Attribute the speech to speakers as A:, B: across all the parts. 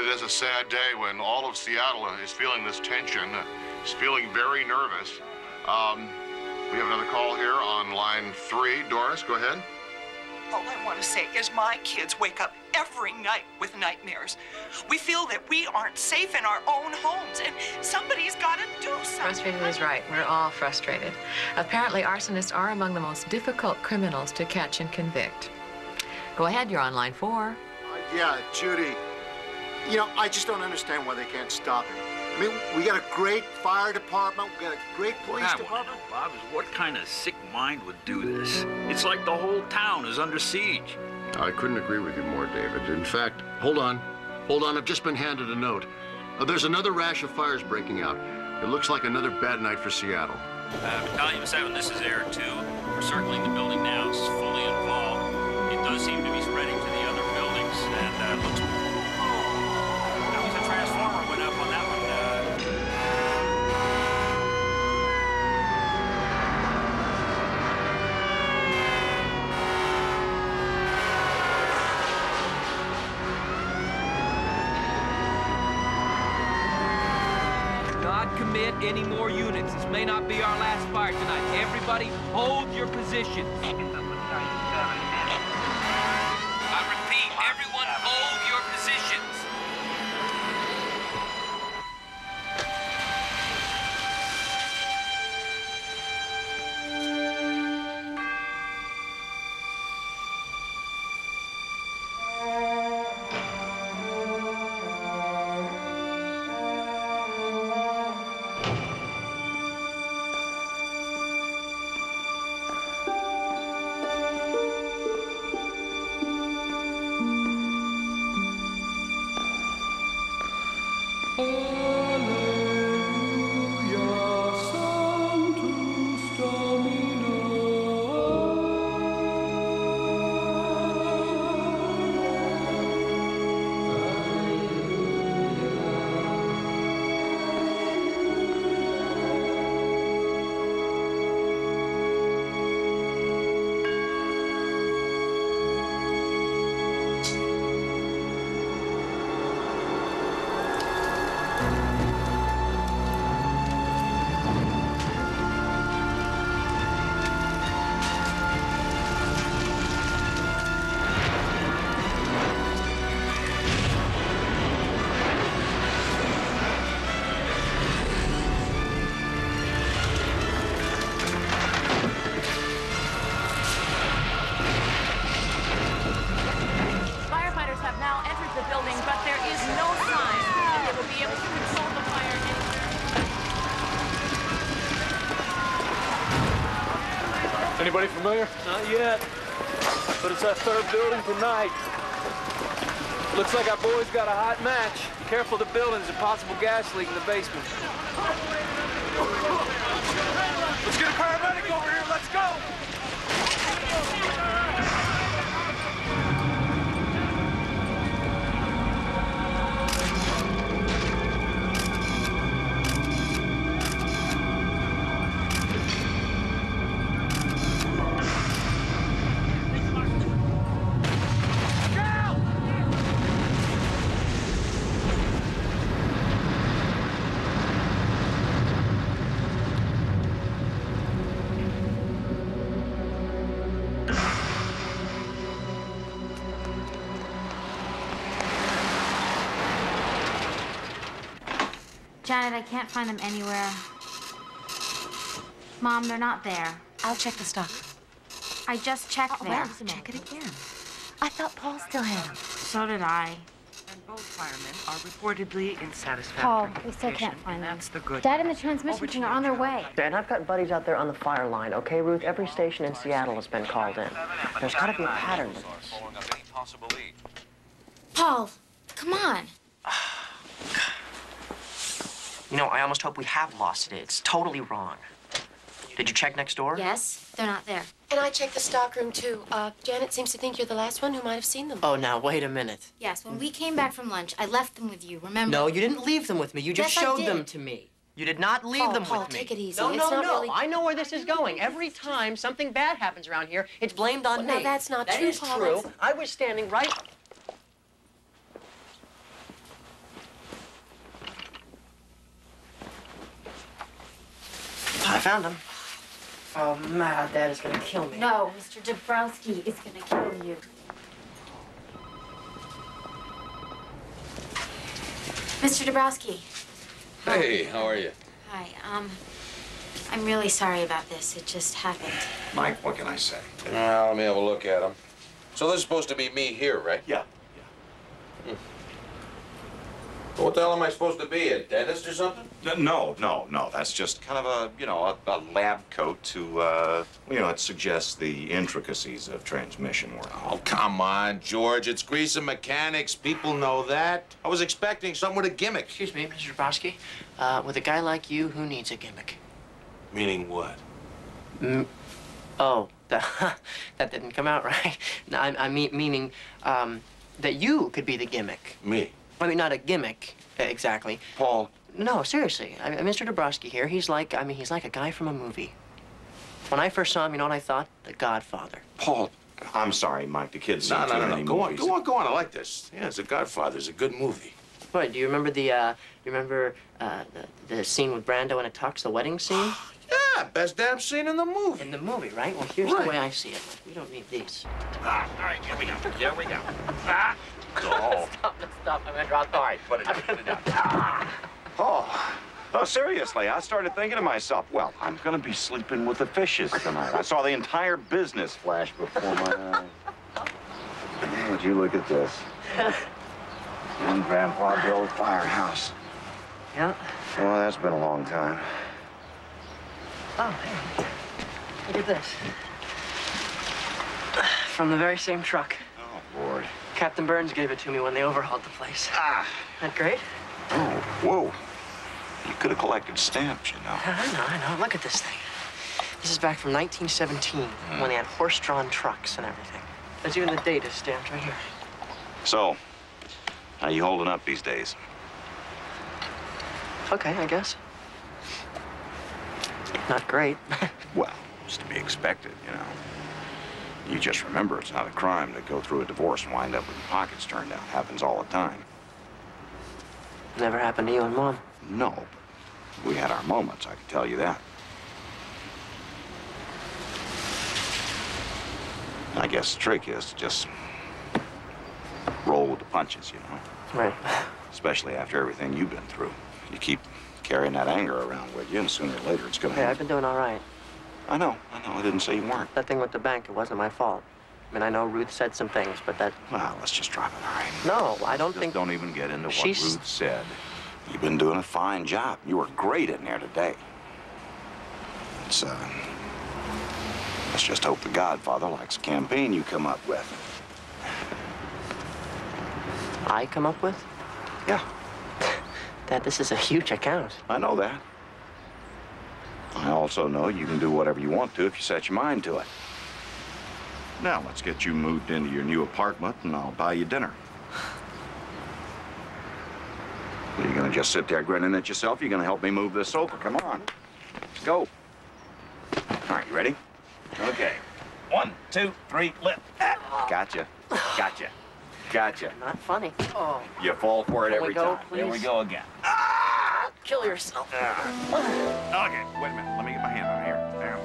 A: it is a sad day when all of Seattle is feeling this tension, is feeling very nervous. We have another call here on line 3. Doris, go ahead.
B: All I want to say is my kids wake up every night with nightmares. We feel that we aren't safe in our own homes, and somebody's got to do something.
C: Frustrated is right. We're all frustrated. Apparently, arsonists are among the most difficult criminals to catch and convict. Go ahead, you're on line 4.
D: Yeah, Judy. You know, I just don't understand why they can't stop him. I mean, we got a great fire department, we got a great police department.
E: Bob, is what kind of sick mind would do this? It's like the whole town is under siege.
F: I couldn't agree with you more, David. In fact, hold on. I've just been handed a note. There's another rash of fires breaking out. It looks like another bad night for Seattle.
E: Battalion 7, this is Air 2. We're circling the building now. It's fully involved. It does seem to be spreading to the other buildings, and looks... That was a transformer went up on that one.
G: Commit any more units. This may not be our last fire tonight. Everybody, hold your positions. I repeat, everyone hold your positions.
H: Anybody familiar?
G: Not yet, but it's our 3rd building tonight. Looks like our boys got a hot match. Careful the buildings, a possible gas leak in the basement. Let's get a paramedic over here, let's go!
I: Janet, I can't find them anywhere. Mom, they're not there.
J: I'll check the stock.
I: I just checked there.
J: Well, check it again. I thought Paul still had them.
I: So did I.
B: And both firemen are reportedly in satisfactory
I: Paul, we still
B: condition,
I: can't find them.
B: That's the good
I: Dad and the
B: news.
I: transmission thing are on their way.
J: Dan, I've got buddies out there on the fire line, okay, Ruth? Every station in Seattle has been called in. There's got to be a pattern to this.
I: Paul, come on.
J: You know, I almost hope we have lost it. It's totally wrong. Did you check next door?
I: Yes, they're not there.
K: And I checked the stockroom, too. Janet seems to think you're the last one who might have seen them.
J: Oh, now, wait a minute.
I: Yes, when we came back from lunch, I left them with you, remember?
J: No, you didn't leave them with me. You just
I: Yes, I
J: showed
I: did.
J: them to me. You did not leave them
K: Paul,
J: with me.
K: take it easy.
J: No,
K: It's
J: no,
K: not
J: no.
K: really...
J: I know where this is going. Every time something bad happens around here, it's blamed on me.
K: No, that's not
J: that
K: true,
J: is
K: Paul.
J: true. I was standing right... I found him. Oh, my Dad is gonna kill me.
I: No, Mr. Dabrowski is gonna kill you. Mr. Dabrowski.
H: Hey, how are you?
I: Hi, I'm really sorry about this. It just happened.
H: Mike, what can I say? Let me have a look at him. So this is supposed to be me here, right?
L: Yeah.
H: What the hell am I supposed to be, a dentist or something?
L: No. That's just kind of a lab coat to, it suggests the intricacies of transmission work.
H: Oh, come on, George. It's grease and mechanics. People know that. I was expecting something with a gimmick.
J: Excuse me, Mr. Dabrowski. With a guy like you, who needs a gimmick?
H: Meaning what?
J: Oh, that didn't come out right. No, I mean, meaning that you could be the gimmick.
H: Me?
J: I mean, not a gimmick, exactly.
H: Paul.
J: No, seriously. Mr. Dabrowski here, he's like a guy from a movie. When I first saw him, you know what I thought? The Godfather.
H: Paul.
L: I'm sorry, Mike. The kid's seen too many
H: Go
L: movies.
H: on. I like this. Yeah, it's a Godfather. It's a good movie.
J: What, do you remember the scene with Brando in a tux, the wedding scene?
H: Yeah, best damn scene in the movie.
J: In the movie, right? Well, here's the way I see it. We don't need these.
L: All right, here we go.
J: Stop. I'm gonna drop.
L: All right, put it down. Oh, seriously, I started thinking to myself, well, I'm gonna be sleeping with the fishes tonight. I saw the entire business flash before my eyes. Would you look at this? In Grandpa Bill's firehouse.
J: Yeah.
L: Well, that's been a long time.
J: Oh, hey. Look at this. From the very same truck.
L: Oh, Lord.
J: Captain Burns gave it to me when they overhauled the place. That great?
L: Oh, whoa. You could have collected stamps, you know.
J: I know. Look at this thing. This is back from 1917, when they had horse-drawn trucks and everything. There's even the date is stamped right here.
L: So, how you holding up these days?
J: Okay, I guess. Not great.
L: Well, it's to be expected, you know. You just remember it's not a crime to go through a divorce and wind up with your pockets turned out. Happens all the time.
J: Never happened to you and Mom?
L: No, but we had our moments, I can tell you that. I guess the trick is to just roll with the punches, you know?
J: Right.
L: Especially after everything you've been through. You keep carrying that anger around with you, and sooner or later it's gonna
J: Hey, I've been doing all right.
L: I know. I didn't say you weren't.
J: That thing with the bank, it wasn't my fault. I mean, I know Ruth said some things, but that...
L: Well, let's just drop it, all right?
J: No, I don't
L: just
J: think...
L: don't even get into what Ruth said. You've been doing a fine job. You were great in there today. Let's just hope the Godfather likes the campaign you come up with.
J: I come up with?
L: Yeah.
J: Dad, this is a huge account.
L: I know that. I also know you can do whatever you want to if you set your mind to it. Now, let's get you moved into your new apartment, and I'll buy you dinner. Are you gonna just sit there grinning at yourself? You're gonna help me move this sofa? Come on. Let's go. All right, you ready? Okay. 1, 2, 3, lift. Gotcha.
J: Not funny. Oh.
L: You fall for it every time.
J: Please?
L: Here we go again.
J: Kill yourself.
L: Okay, wait a minute. Let me get my hand on here. There we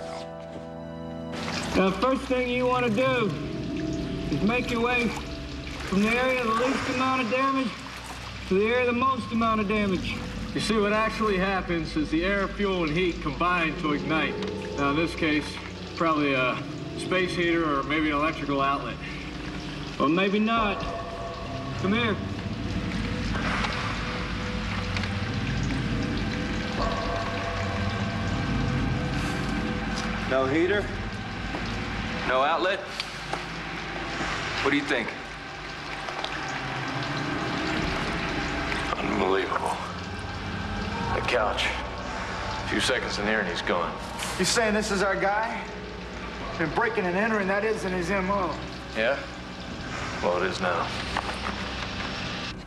L: go.
M: The first thing you want to do is make your way from the area of the least amount of damage to the area of the most amount of damage. You see, what actually happens is the air, fuel, and heat combine to ignite. Now, in this case, probably a space heater or maybe an electrical outlet. Well, maybe not. Come here.
N: No heater? No outlet? What do you think?
O: Unbelievable. The couch. A few seconds in there and he's gone.
M: You saying this is our guy? Been breaking and entering, that isn't his M.O.
O: Yeah? Well, it is now.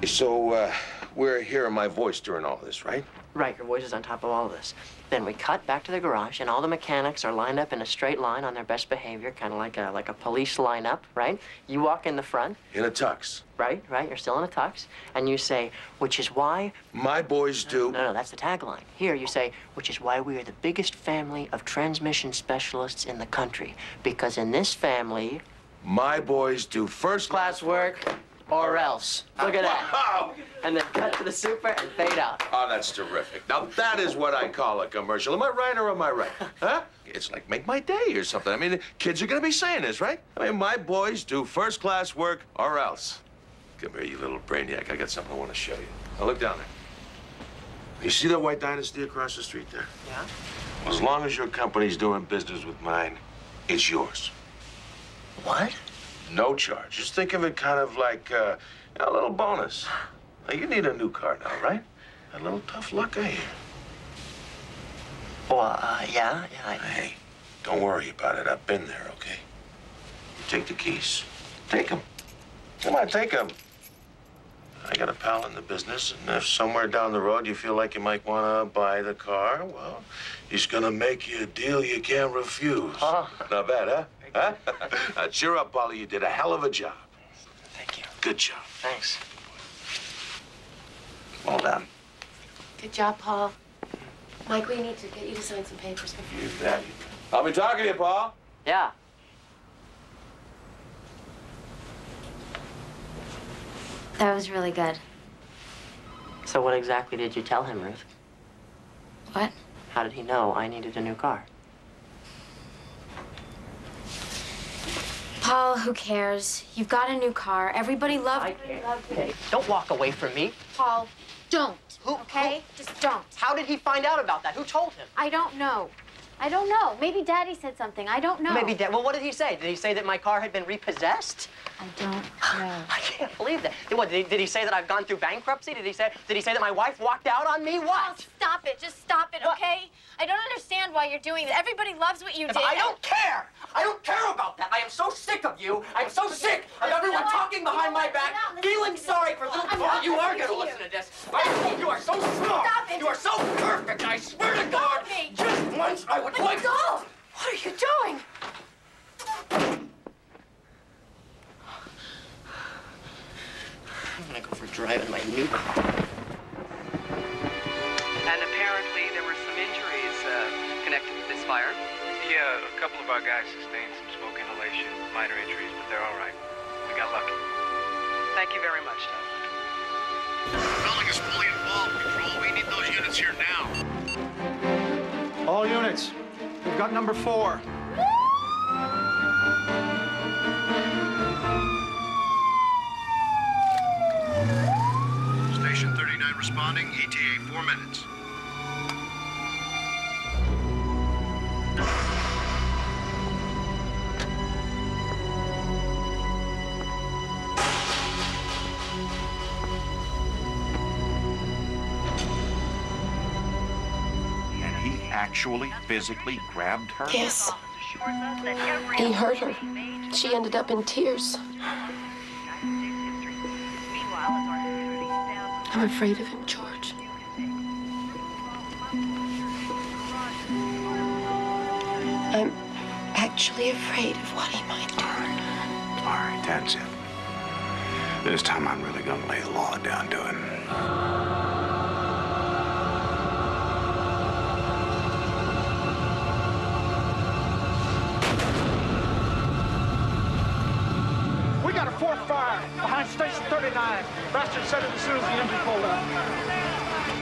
H: So, we're hearing my voice during all this, right?
J: Right, your voice is on top of all of this. Then we cut back to the garage, and all the mechanics are lined up in a straight line on their best behavior, kind of like a police lineup, right? You walk in the front.
H: In a tux.
J: Right, you're still in a tux. And you say, which is why...
H: My boys do...
J: No, that's the tagline. Here you say, which is why we are the biggest family of transmission specialists in the country. Because in this family...
H: My boys do first-class
J: work... or else. Look at that.
H: Wow.
J: And then cut to the super and fade out.
H: Oh, that's terrific. Now, that is what I call a commercial. Am I right or am I right? Huh? It's like make my day or something. I mean, kids are going to be saying this, right? I mean, my boys do first-class work or else. Come here, you little brainiac. I got something I want to show you. Now, look down there. You see that white dynasty across the street there?
J: Yeah.
H: As long as your company's doing business with mine, it's yours.
J: What?
H: No charge. Just think of it kind of like a little bonus. Now, you need a new car now, right? A little tough luck, I hear.
J: Well, yeah.
H: Hey, don't worry about it. I've been there, okay? You take the keys. Take them. Come on, take them. I got a pal in the business, and if somewhere down the road you feel like you might want to buy the car, well, he's going to make you a deal you can't refuse.
J: Huh?
H: Not bad, huh? Huh? Cheer up, Polly. You did a hell of a job.
J: Thank you.
H: Good job.
J: Thanks.
H: Well done.
K: Good job, Paul. Mike, we need to get you to sign some papers before.
H: You bet. I'll be talking to you, Paul.
J: Yeah.
I: That was really good.
J: So what exactly did you tell him, Ruth?
I: What?
J: How did he know I needed a new car?
I: Paul, who cares? You've got a new car. Everybody loves it.
J: Hey, don't walk away from me.
I: Paul, don't. Okay? Just don't.
J: How did he find out about that? Who told him?
I: I don't know. I don't know. Maybe Daddy said something. I don't know.
J: Maybe Dad. Well, what did he say? Did he say that my car had been repossessed?
I: I don't know.
J: I can't believe that. What, did he say that I've gone through bankruptcy? Did he say that my wife walked out on me? What?
I: Paul, stop it. Just stop it, okay? I don't understand why you're doing it. Everybody loves what you did.
J: I don't care. I don't care about that. I am so sick of you. I'm so sick of everyone talking behind my back, feeling sorry for little Paul. You are going to listen to this. You are so smart.
I: Stop it.
J: You are so perfect. I swear to God, just once I would like to...
K: What are you doing?
J: I'm gonna go for a drive in my new car.
P: And apparently there were some injuries connected with this fire.
Q: Yeah, a couple of our guys sustained some smoke inhalation, minor injuries, but they're all right. We got lucky.
P: Thank you very much, Tom.
A: The building is fully involved, Control. We need those units here now.
R: All units, we've got number 4.
A: Station 39 responding, ETA 4 minutes.
L: And he actually physically grabbed her?
K: Yes. He hurt her. She ended up in tears. I'm afraid of him, George. I'm actually afraid of what he might do.
L: All right, that's it. This time I'm really gonna lay the law down to him.
R: We got a 4th fire behind Station 39. Bastard said it as soon as the engine pulled up.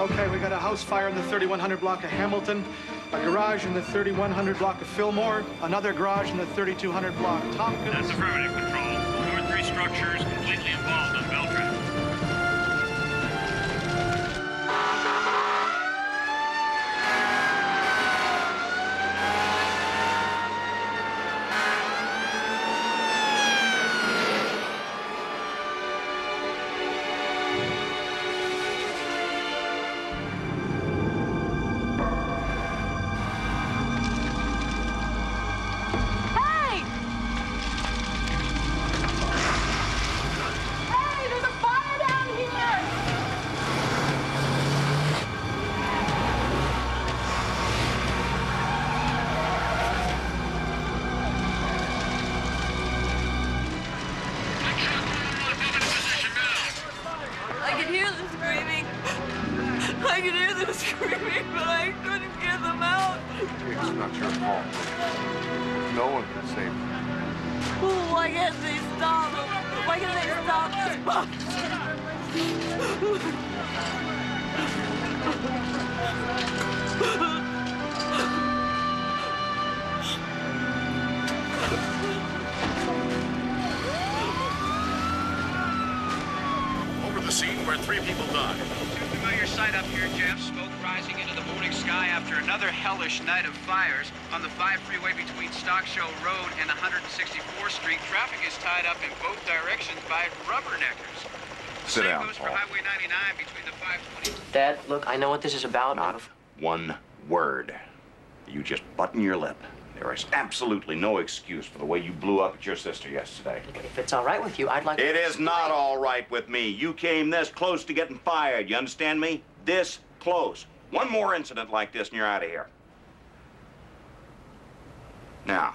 R: Okay, we got a house fire in the 3100 block of Hamilton, a garage in the 3100 block of Fillmore, another garage in the 3200 block of Tompkins.
E: That's affirmative, Control. There are 3 structures completely involved on Beltran.
B: Hey, there's a fire!
S: Why can't they stop them? Why can't they stop this boat?
F: Over the scene where 3 people died.
Q: Familiar sight up here, Jeff. Smoke rising into the morning sky after another hellish night of fires. On the 5 freeway between Stock Show Road and 164th Street, traffic is tied up in both directions by rubberneckers.
L: Sit down,
Q: Same goes for
L: Paul.
Q: Highway 99 between the 520.
J: Dad, look, I know what this is about.
L: Not one word. You just button your lip. There is absolutely no excuse for the way you blew up at your sister yesterday.
J: If it's all right with you, I'd like
L: It is not all right with me. You came this close to getting fired. You understand me? This close. One more incident like this and you're out of here. Now,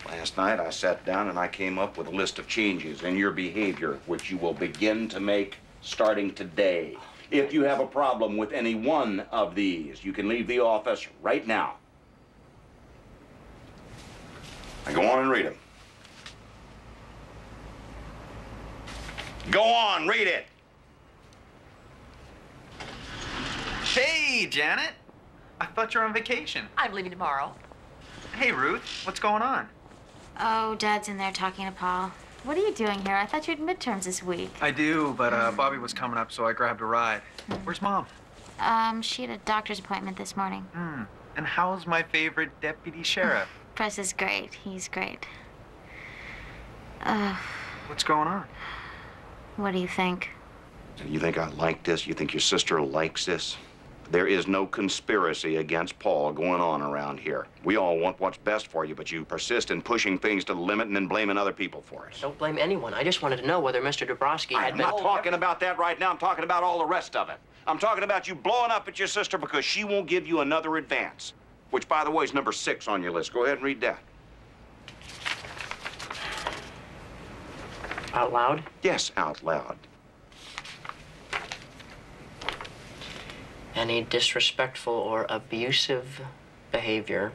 L: last night I sat down and I came up with a list of changes in your behavior, which you will begin to make starting today. If you have a problem with any one of these, you can leave the office right now. Now go on and read them. Go on, read it.
T: Hey, Janet. I thought you were on vacation.
C: I'm leaving tomorrow.
T: Hey, Ruth. What's going on?
I: Oh, Dad's in there talking to Paul. What are you doing here? I thought you had midterms this week.
T: I do, but Bobby was coming up, so I grabbed a ride. Where's Mom?
I: She had a doctor's appointment this morning.
T: And how's my favorite deputy sheriff?
I: Press is great. He's great.
T: What's going on?
I: What do you think?
L: You think I like this? You think your sister likes this? There is no conspiracy against Paul going on around here. We all want what's best for you, but you persist in pushing things to the limit and then blaming other people for it.
J: Don't blame anyone. I just wanted to know whether Mr. Dabrowski had
L: I'm
J: been...
L: not talking about that right now. I'm talking about all the rest of it. I'm talking about you blowing up at your sister because she won't give you another advance, which, by the way, is number 6 on your list. Go ahead and read that.
J: Out loud?
L: Yes, out loud.
J: Any disrespectful or abusive behavior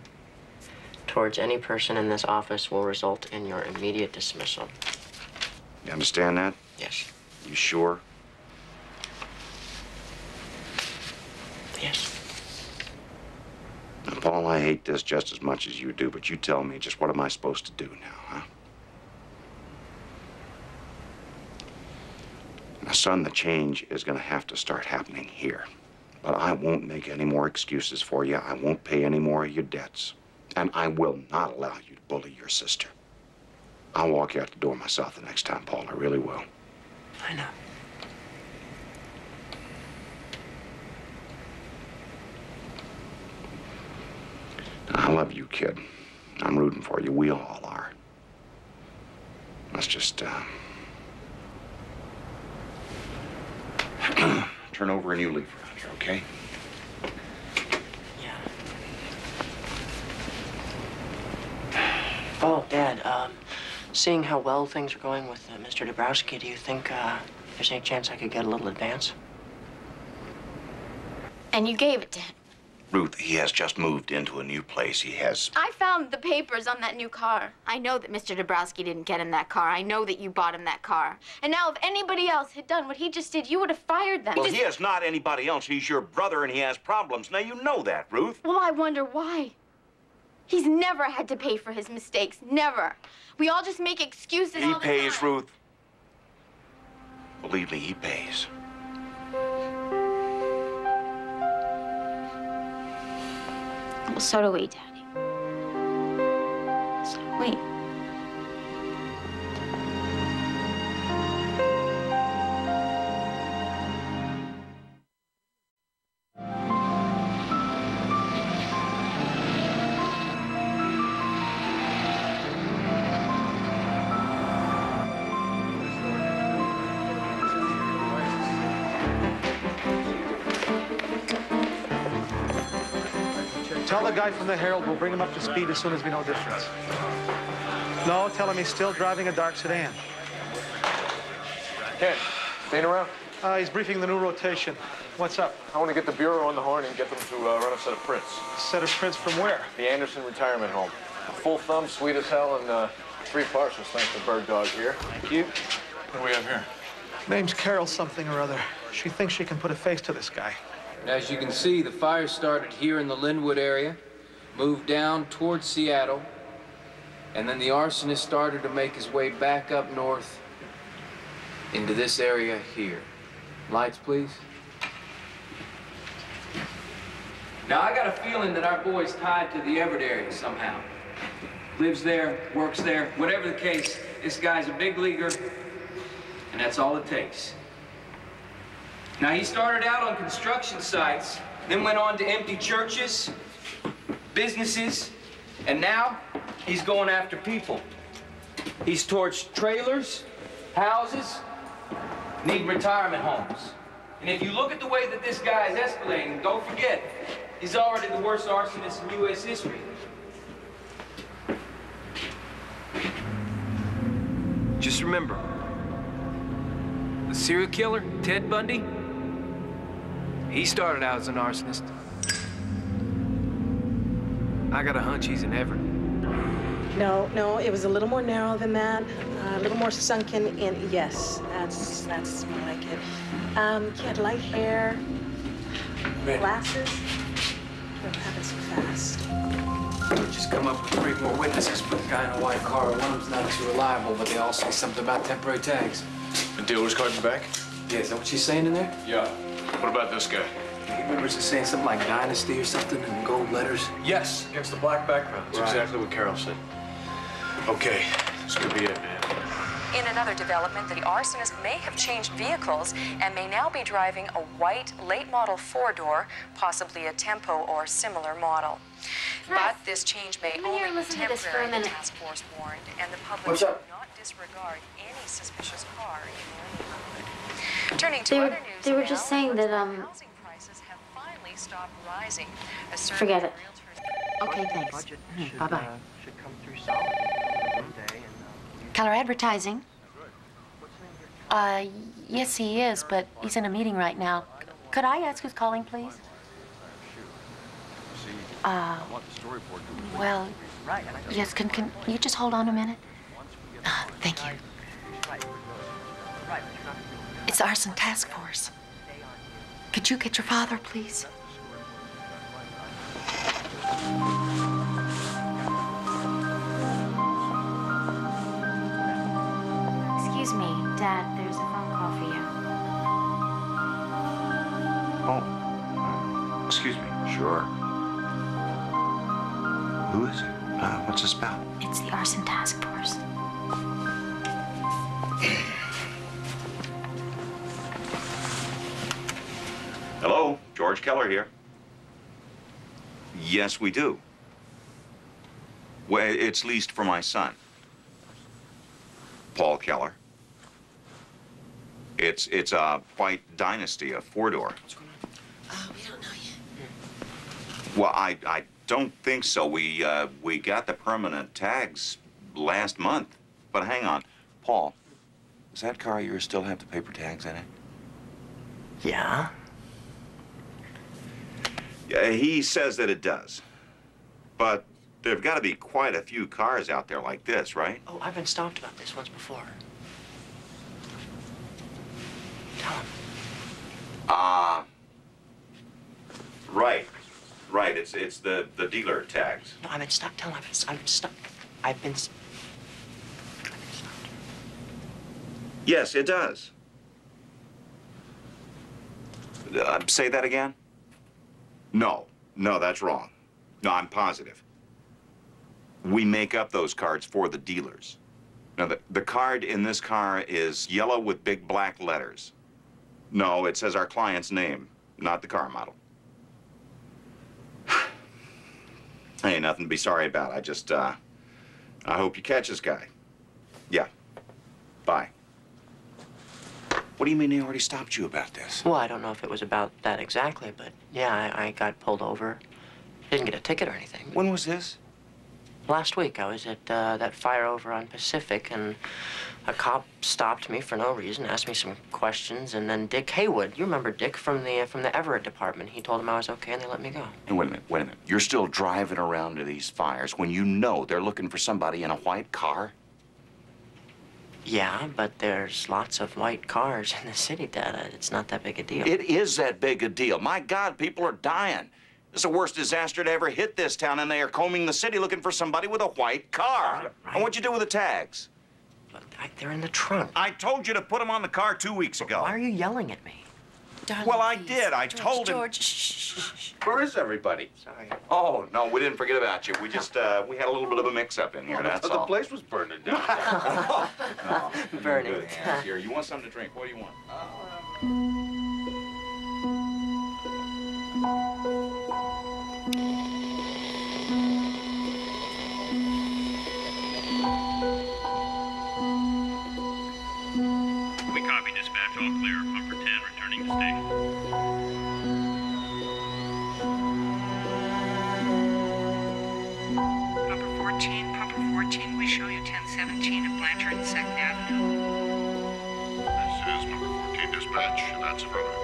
J: towards any person in this office will result in your immediate dismissal.
L: You understand that?
J: Yes.
L: You sure?
J: Yes.
L: Now, Paul, I hate this just as much as you do, but you tell me, just what am I supposed to do now, huh? Now, son, the change is going to have to start happening here. But I won't make any more excuses for you. I won't pay any more of your debts. And I will not allow you to bully your sister. I'll walk you out the door myself the next time, Paul. I really will.
J: I know.
L: I love you, kid. I'm rooting for you. We all are. Let's just, turn over a new leaf around here, okay?
J: Oh, Dad, seeing how well things are going with Mr. Dabrowski, do you think there's any chance I could get a little advance?
I: And you gave it to him.
L: Ruth, he has just moved into a new place. He has...
U: I found the papers on that new car.
I: I know that Mr. Dabrowski didn't get him that car. I know that you bought him that car.
U: And now if anybody else had done what he just did, you would have fired them.
L: Well, he is not anybody else. He's your brother and he has problems. Now, you know that, Ruth.
U: Well, I wonder why. He's never had to pay for his mistakes. Never. We all just make excuses
L: He
U: all the
L: pays,
U: time.
L: Ruth. Believe me, he pays.
I: Well, so do we, Daddy. So do we.
R: Tell the guy from the Herald we'll bring him up to speed as soon as we know difference. No, tell him he's still driving a dark sedan.
O: Ken, staying around?
R: He's briefing the new rotation. What's up?
O: I want to get the Bureau on the horn and get them to run a set of prints.
R: Set of prints from where?
O: The Anderson retirement home. A full thumb, sweet as hell, and 3 parcels, thanks to Bird Dog here.
G: Thank you.
O: What do we have here?
R: Name's Carol something or other. She thinks she can put a face to this guy.
G: As you can see, the fire started here in the Linwood area, moved down towards Seattle, and then the arsonist started to make his way back up north into this area here. Lights, please. Now, I got a feeling that our boy's tied to the Everett area somehow. Lives there, works there, whatever the case, this guy's a big leaguer, and that's all it takes. Now, he started out on construction sites, then went on to empty churches, businesses, and now he's going after people. He's torched trailers, houses, and even retirement homes. And if you look at the way that this guy is escalating, don't forget, he's already the worst arsonist in U.S. history. Just remember, the serial killer, Ted Bundy, he started out as an arsonist. I got a hunch he's in Everett.
D: No, it was a little more narrow than that, a little more sunken in. Yes, that's more like it. He had light hair, glasses. Don't have it so fast.
G: We just come up with 3 more witnesses. Put the guy in a white car. One of them's not too reliable, but they all say something about temporary tags.
O: The dealer's card in the back?
G: Yeah, is that what she's saying in there?
O: Yeah. What about this guy?
G: He remembers it saying something like Dynasty or something in gold letters.
O: Yes, against the black background. That's exactly what Carol said. Okay, this could be it, man.
C: In another development, the arsonist may have changed vehicles and may now be driving a white late-model 4-door, possibly a Tempo or similar model. But this change may only be temporary, the task force warned, and the public should not disregard any suspicious car in the neighborhood. Turning to other news,
I: they were just saying that,
C: housing prices have finally stopped rising.
I: Forget it. Okay, thanks. Bye-bye.
J: Should come through solid one day.
K: Color advertising? Yes, he is, but he's in a meeting right now. Could I ask who's calling, please? Well, yes, can you just hold on a minute? Thank you. It's the Arson Task Force. Could you get your father, please?
I: Excuse me, Dad, there's a phone call for you.
L: Oh, excuse me. Sure. Who is it? What's this about?
I: It's the Arson Task Force.
L: Hello, George Keller here. Yes, we do. Well, it's leased for my son, Paul Keller. It's a white Dynasty, a 4-door.
K: We don't know yet.
L: Well, I don't think so. We got the permanent tags last month. But hang on, Paul, does that car of yours still have the paper tags in it?
J: Yeah.
L: Yeah, he says that it does. But there've got to be quite a few cars out there like this, right?
J: Oh, I've been stopped about this once before. Tell him.
L: Right. Right, it's the dealer tags.
J: No, I've been stopped. Tell him I've been stopped. I've been stopped.
L: Yes, it does. Say that again? No, that's wrong. No, I'm positive. We make up those cards for the dealers. Now, the card in this car is yellow with big black letters. No, it says our client's name, not the car model. Ain't nothing to be sorry about. I just, I hope you catch this guy. Yeah. Bye. What do you mean they already stopped you about this?
J: Well, I don't know if it was about that exactly, but yeah, I got pulled over. Didn't get a ticket or anything.
L: When was this?
J: Last week. I was at that fire over on Pacific, and a cop stopped me for no reason, asked me some questions, and then Dick Haywood, you remember Dick from the Everett department, he told him I was okay, and they let me go.
L: And wait a minute. You're still driving around to these fires when you know they're looking for somebody in a white car?
J: Yeah, but there's lots of white cars in the city, Dad. It's not that big a deal.
L: It is that big a deal. My God, people are dying. This is the worst disaster to ever hit this town, and they are combing the city looking for somebody with a white car.
J: Right.
L: And what'd you do with the tags?
J: But they're in the trunk.
L: I told you to put them on the car 2 weeks ago.
J: Why are you yelling at me?
K: Darling,
L: Well, I
K: please.
L: did. I
K: George,
L: told him.
K: George, shh.
L: Where is everybody?
J: Sorry.
L: Oh, no, we didn't forget about you. We just, we had a little bit of a mix-up in here, that's all.
H: The place was burning down.
L: No,
J: Burning.
L: good hands here. You want something to drink? What do you want?
E: We copy dispatch, all clear. Pumper 10 returning to station.
B: Pumper 14, we show you 1017 at Blanchard and 2nd Avenue.
A: This is number 14 dispatch. That's affirmative.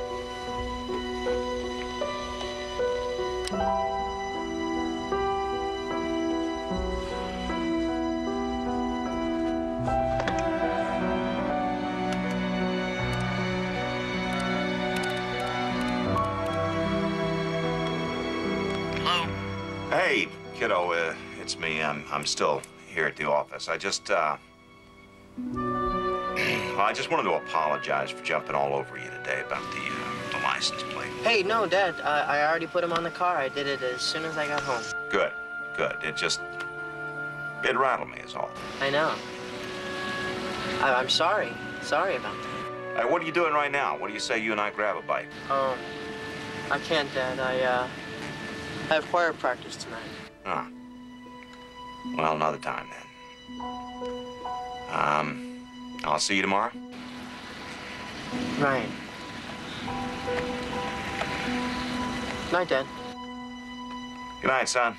B: Hello?
L: Hey, kiddo, it's me. I'm still here at the office. I just wanted to apologize for jumping all over you today about the license plate.
J: Hey, no, Dad. I already put him on the car. I did it as soon as I got home.
L: Good. It rattled me is all.
J: I know. I'm sorry. Sorry about that.
L: Hey, what are you doing right now? What do you say you and I grab a bite?
J: Oh, I can't, Dad. I have choir practice tonight.
L: Ah. Well, another time then. I'll see you tomorrow.
J: Right. Night, Dad.
L: Good night, son.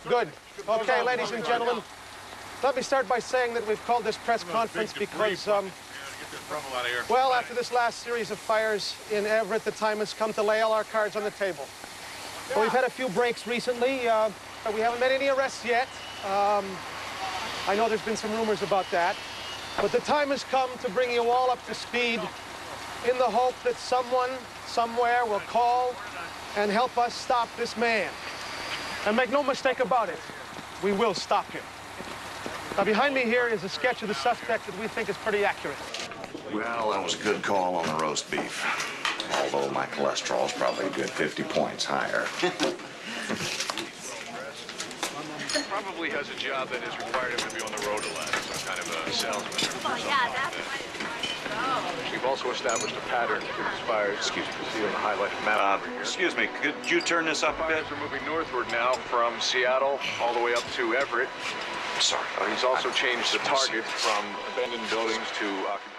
R: Good. Okay, ladies and gentlemen, let me start by saying that we've called this press conference because, well, after this last series of fires in Everett, the time has come to lay all our cards on the table. Well, we've had a few breaks recently, but we haven't made any arrests yet. I know there's been some rumors about that. But the time has come to bring you all up to speed in the hope that someone, somewhere, will call and help us stop this man. And make no mistake about it, we will stop him. Now, behind me here is a sketch of the suspect that we think is pretty accurate.
L: Well, that was a good call on the roast beef. Although my cholesterol's probably a good 50 points higher.
O: Probably has a job that has required him to be on the road a lot. Some kind of a salesman.
U: Oh, yeah, that's
O: We've also established a pattern for these fires. Excuse me, see on the highlighted map over here.
L: Excuse me, could you turn this up a bit?
O: Fires are moving northward now from Seattle all the way up to Everett.
L: Sorry.
O: He's also changed the target from abandoned buildings to occupied.